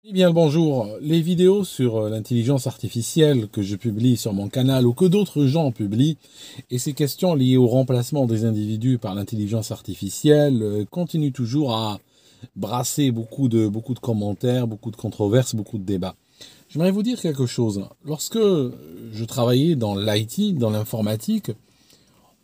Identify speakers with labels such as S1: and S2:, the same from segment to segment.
S1: Eh bien, le bonjour. Les vidéos sur l'intelligence artificielle que je publie sur mon canal ou que d'autres gens publient, et ces questions liées au remplacement des individus par l'intelligence artificielle continuent toujours à brasser beaucoup de commentaires, beaucoup de controverses, beaucoup de débats. J'aimerais vous dire quelque chose. Lorsque je travaillais dans l'IT, dans l'informatique,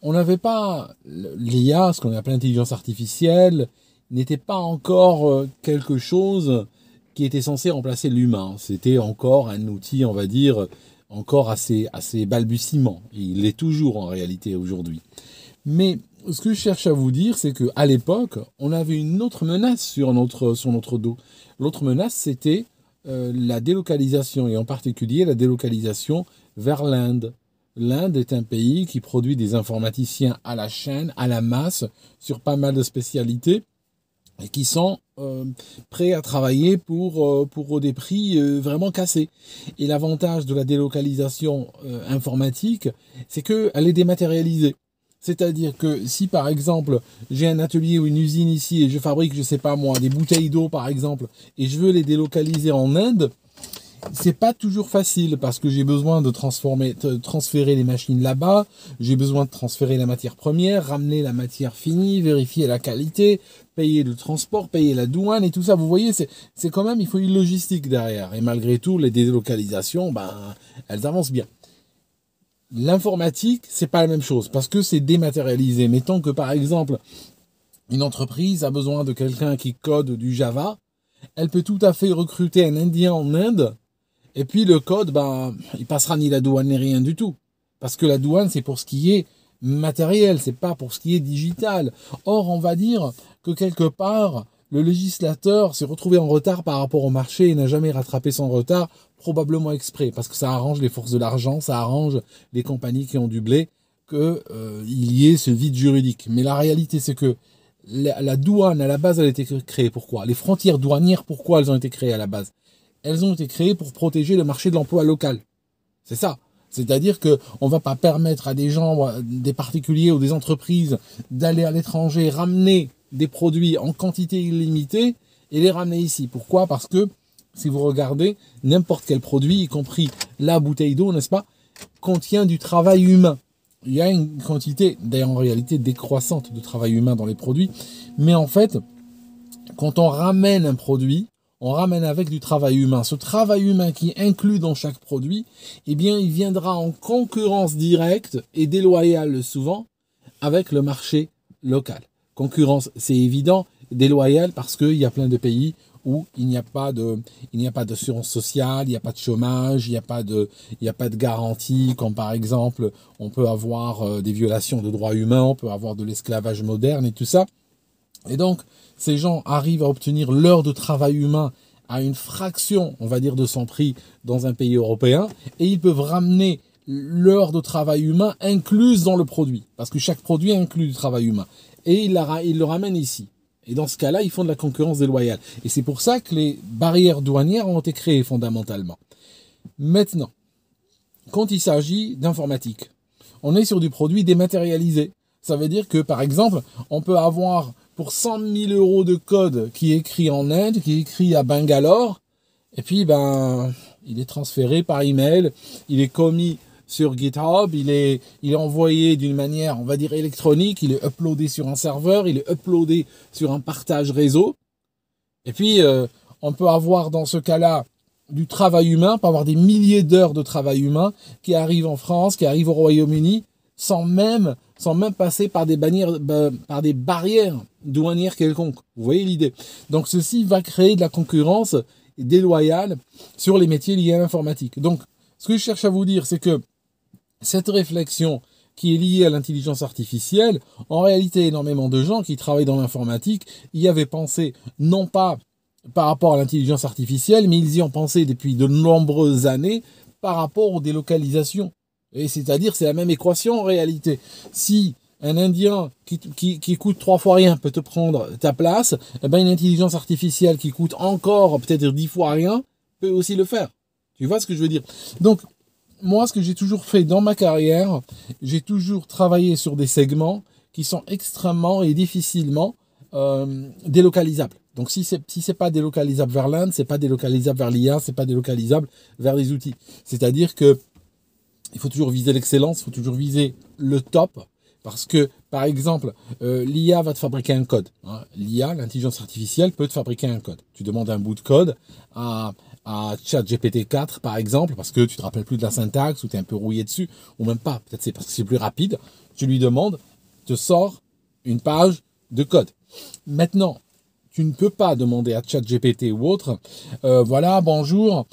S1: on n'avait pas l'IA, ce qu'on appelle l'intelligence artificielle, n'était pas encore quelque chose qui était censé remplacer l'humain. C'était encore un outil, on va dire, encore assez balbutiement. Et il l'est toujours en réalité aujourd'hui. Mais ce que je cherche à vous dire, c'est qu'à l'époque, on avait une autre menace sur notre dos. L'autre menace, c'était la délocalisation, et en particulier la délocalisation vers l'Inde. L'Inde est un pays qui produit des informaticiens à la chaîne, à la masse, sur pas mal de spécialités, et qui sont prêts à travailler pour des prix vraiment cassés. Et l'avantage de la délocalisation informatique, c'est qu'elle est dématérialisée. C'est-à-dire que si par exemple j'ai un atelier ou une usine ici et je fabrique, je sais pas moi, des bouteilles d'eau par exemple, et je veux les délocaliser en Inde, c'est pas toujours facile parce que j'ai besoin de transférer les machines là-bas, j'ai besoin de transférer la matière première, ramener la matière finie, vérifier la qualité, payer le transport, payer la douane et tout ça. Vous voyez, c'est quand même, il faut une logistique derrière. Et malgré tout, les délocalisations, elles avancent bien. L'informatique, c'est pas la même chose parce que c'est dématérialisé. Mettons que par exemple, une entreprise a besoin de quelqu'un qui code du Java, elle peut tout à fait recruter un Indien en Inde. Et puis le code, il passera ni la douane ni rien du tout. Parce que la douane, c'est pour ce qui est matériel, c'est pas pour ce qui est digital. Or, on va dire que quelque part, le législateur s'est retrouvé en retard par rapport au marché et n'a jamais rattrapé son retard, probablement exprès, parce que ça arrange les forces de l'argent, ça arrange les compagnies qui ont du blé, qu'il y ait ce vide juridique. Mais la réalité, c'est que la douane, à la base, elle a été créée pourquoi? Les frontières douanières, pourquoi elles ont été créées à la base? Elles ont été créées pour protéger le marché de l'emploi local. C'est ça. C'est-à-dire que on va pas permettre à des gens, des particuliers ou des entreprises d'aller à l'étranger, ramener des produits en quantité illimitée et les ramener ici. Pourquoi? Parce que si vous regardez, n'importe quel produit, y compris la bouteille d'eau, n'est-ce pas, contient du travail humain. Il y a une quantité, d'ailleurs en réalité décroissante de travail humain dans les produits, mais en fait, quand on ramène un produit, on ramène avec du travail humain. Ce travail humain qui est inclus dans chaque produit, eh bien, il viendra en concurrence directe et déloyale souvent avec le marché local. Concurrence, c'est évident, déloyale parce qu'il y a plein de pays où il n'y a pas d'assurance sociale, il n'y a pas de chômage, il n'y a pas de garantie, comme par exemple, on peut avoir des violations de droits humains, on peut avoir de l'esclavage moderne et tout ça. Et donc, ces gens arrivent à obtenir l'heure de travail humain à une fraction, on va dire, de son prix dans un pays européen, et ils peuvent ramener l'heure de travail humain incluse dans le produit, parce que chaque produit inclut du travail humain, et ils le ramènent ici. Et dans ce cas-là, ils font de la concurrence déloyale. Et c'est pour ça que les barrières douanières ont été créées fondamentalement. Maintenant, quand il s'agit d'informatique, on est sur du produit dématérialisé. Ça veut dire que, par exemple, on peut avoir pour 100 000 euros de code qui est écrit en Inde, qui est écrit à Bangalore, et puis il est transféré par email, il est commis sur GitHub, il est envoyé d'une manière, on va dire, électronique, il est uploadé sur un serveur, il est uploadé sur un partage réseau, et puis on peut avoir dans ce cas-là du travail humain, on peut avoir des milliers d'heures de travail humain qui arrivent en France, qui arrivent au Royaume-Uni, sans même passer par des barrières douanières quelconques. Vous voyez l'idée? Donc ceci va créer de la concurrence déloyale sur les métiers liés à l'informatique. Donc ce que je cherche à vous dire, c'est que cette réflexion qui est liée à l'intelligence artificielle, en réalité énormément de gens qui travaillent dans l'informatique y avaient pensé, non pas par rapport à l'intelligence artificielle, mais ils y ont pensé depuis de nombreuses années par rapport aux délocalisations. Et c'est-à-dire, c'est la même équation en réalité. Si un Indien qui coûte 3 fois rien peut te prendre ta place, eh ben une intelligence artificielle qui coûte encore peut-être 10 fois rien peut aussi le faire. Tu vois ce que je veux dire? Donc, moi, ce que j'ai toujours fait dans ma carrière, j'ai toujours travaillé sur des segments qui sont extrêmement et difficilement délocalisables. Donc si c'est pas délocalisable vers l'Inde, c'est pas délocalisable vers l'IA, c'est pas délocalisable vers les outils. C'est-à-dire que il faut toujours viser l'excellence, il faut toujours viser le top, parce que, par exemple, l'IA va te fabriquer un code. Hein. L'IA, l'intelligence artificielle, peut te fabriquer un code. Tu demandes un bout de code à ChatGPT 4, par exemple, parce que tu te rappelles plus de la syntaxe, ou tu es un peu rouillé dessus, ou même pas, peut-être c'est parce que c'est plus rapide. Tu lui demandes, te sort une page de code. Maintenant, tu ne peux pas demander à ChatGPT ou autre, voilà, bonjour,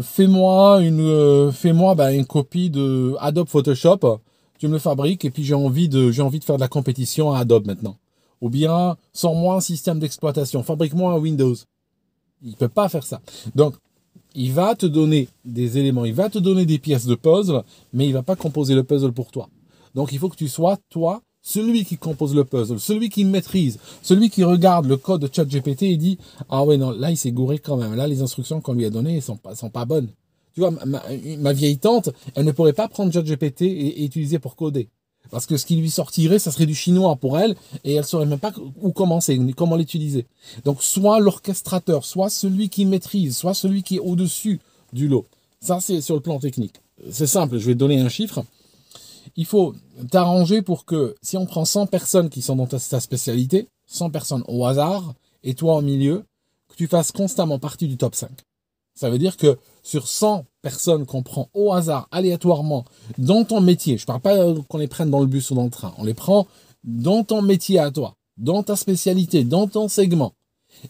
S1: fais-moi une copie de Adobe Photoshop, tu me le fabriques et puis j'ai envie de faire de la compétition à Adobe maintenant. Ou bien, sors-moi un système d'exploitation, fabrique-moi un Windows. Il ne peut pas faire ça. Donc, il va te donner des éléments, il va te donner des pièces de puzzle, mais il ne va pas composer le puzzle pour toi. Donc, il faut que tu sois, toi, celui qui compose le puzzle, celui qui maîtrise, celui qui regarde le code de ChatGPT et dit « Ah ouais, non, là, il s'est gouré quand même. Là, les instructions qu'on lui a données ne sont pas bonnes. » Tu vois, ma vieille tante, elle ne pourrait pas prendre ChatGPT et utiliser pour coder. Parce que ce qui lui sortirait, ça serait du chinois pour elle, et elle ne saurait même pas où commencer, ni comment l'utiliser. Donc, soit l'orchestrateur, soit celui qui maîtrise, soit celui qui est au-dessus du lot. Ça, c'est sur le plan technique. C'est simple, je vais te donner un chiffre. Il faut t'arranger pour que, si on prend 100 personnes qui sont dans ta spécialité, 100 personnes au hasard, et toi au milieu, que tu fasses constamment partie du top 5. Ça veut dire que sur 100 personnes qu'on prend au hasard, aléatoirement, dans ton métier, je ne parle pas qu'on les prenne dans le bus ou dans le train, on les prend dans ton métier à toi, dans ta spécialité, dans ton segment,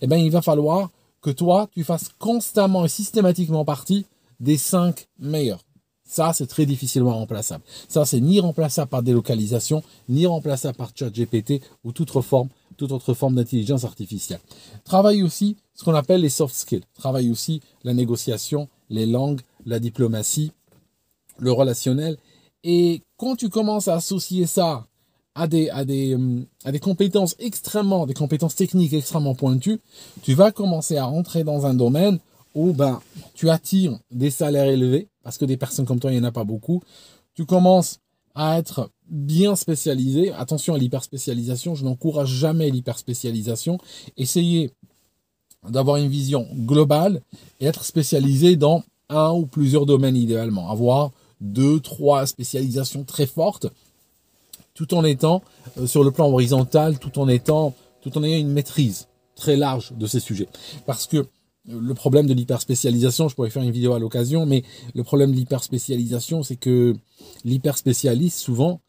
S1: eh bien, il va falloir que toi, tu fasses constamment et systématiquement partie des 5 meilleurs. Ça, c'est très difficilement remplaçable. Ça, c'est ni remplaçable par délocalisation, ni remplaçable par ChatGPT ou toute autre forme d'intelligence artificielle. Travaille aussi ce qu'on appelle les soft skills. Travaille aussi la négociation, les langues, la diplomatie, le relationnel. Et quand tu commences à associer ça à des compétences des compétences techniques extrêmement pointues, tu vas commencer à rentrer dans un domaine où tu attires des salaires élevés, parce que des personnes comme toi, il n'y en a pas beaucoup. Tu commences à être bien spécialisé. Attention à l'hyperspécialisation, je n'encourage jamais l'hyperspécialisation. Essayez d'avoir une vision globale et être spécialisé dans un ou plusieurs domaines idéalement. Avoir 2, 3 spécialisations très fortes, tout en étant sur le plan horizontal, tout en ayant une maîtrise très large de ces sujets. Parce que le problème de l'hyperspécialisation, je pourrais faire une vidéo à l'occasion, mais le problème de l'hyperspécialisation, c'est que l'hyperspécialiste, souvent,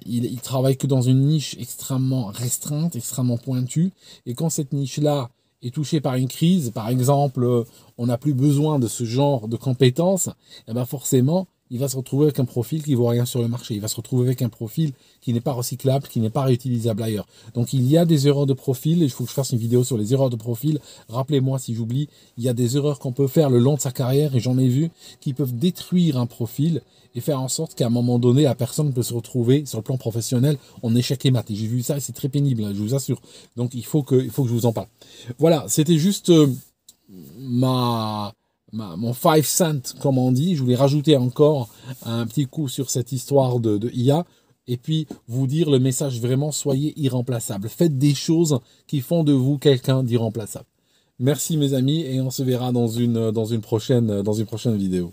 S1: il travaille que dans une niche extrêmement restreinte, extrêmement pointue, et quand cette niche-là est touchée par une crise, par exemple, on n'a plus besoin de ce genre de compétences, forcément, il va se retrouver avec un profil qui ne vaut rien sur le marché. Il va se retrouver avec un profil qui n'est pas recyclable, qui n'est pas réutilisable ailleurs. Donc il y a des erreurs de profil, et il faut que je fasse une vidéo sur les erreurs de profil. Rappelez-moi si j'oublie, il y a des erreurs qu'on peut faire le long de sa carrière, et j'en ai vu, qui peuvent détruire un profil et faire en sorte qu'à un moment donné, la personne peut se retrouver sur le plan professionnel en échec et mat. Et j'ai vu ça et c'est très pénible, je vous assure. Donc il faut que je vous en parle. Voilà, c'était juste mon 5 cents, comme on dit. Je voulais rajouter encore un petit coup sur cette histoire de IA. Et puis, vous dire le message vraiment, soyez irremplaçable. Faites des choses qui font de vous quelqu'un d'irremplaçable. Merci mes amis et on se verra dans une prochaine vidéo.